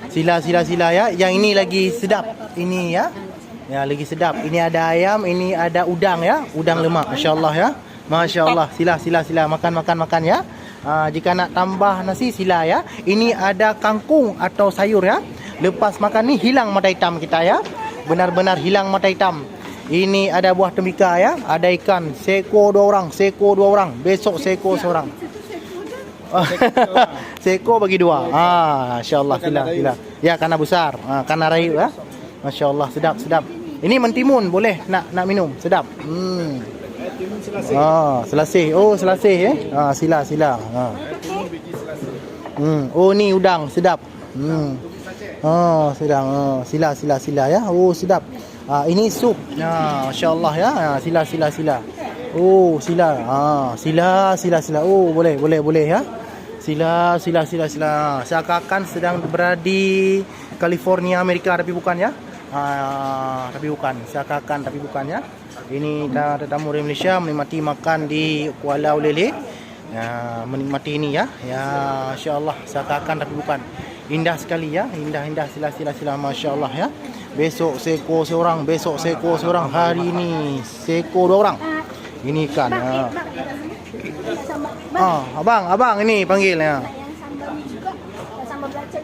Sila ya. Yang ini lagi sedap. Ini ya. Ya, lagi sedap. Ini ada ayam, ini ada udang ya. Udang lemak. Masya-Allah ya. Masya-Allah. Sila. Makan ya. Jika nak tambah nasi sila ya. Ini ada kangkung atau sayur ya. Lepas makan ni hilang mata hitam kita ya. Benar-benar hilang mata hitam. Ini ada buah tembika ya. Ada ikan. Seko 2 orang. Besok seko seorang. Seko bagi 2. Masya-Allah. Sila. Ya, kana besar. Kana rayu ya. Masya-Allah. Sedap. Ini mentimun boleh nak minum. Sedap. Timun selasih. Selasih. Oh, selasih Sila. Oh, ni udang sedap. Sedang. Sila ya. Oh, sedap. Ini sup. Masya-Allah ya. Sila. Oh, sila. Sila. Oh, boleh ya. Sila. Seakan-akan sedang berada di California, Amerika, tapi bukan ya. Seakan-akan tapi bukan ya. Ini tetamu dari Malaysia menikmati makan di Kuala Olele. Menikmati ini ya. Ya, masya-Allah, seakan-akan tapi bukan. Indah sekali ya. Indah. Sila. Masya-Allah ya. Besok seko seorang. Hari ini seko 2 orang. Ini ikan. Abang ini panggil ya. Yang sambal ni juga, sambal belacan.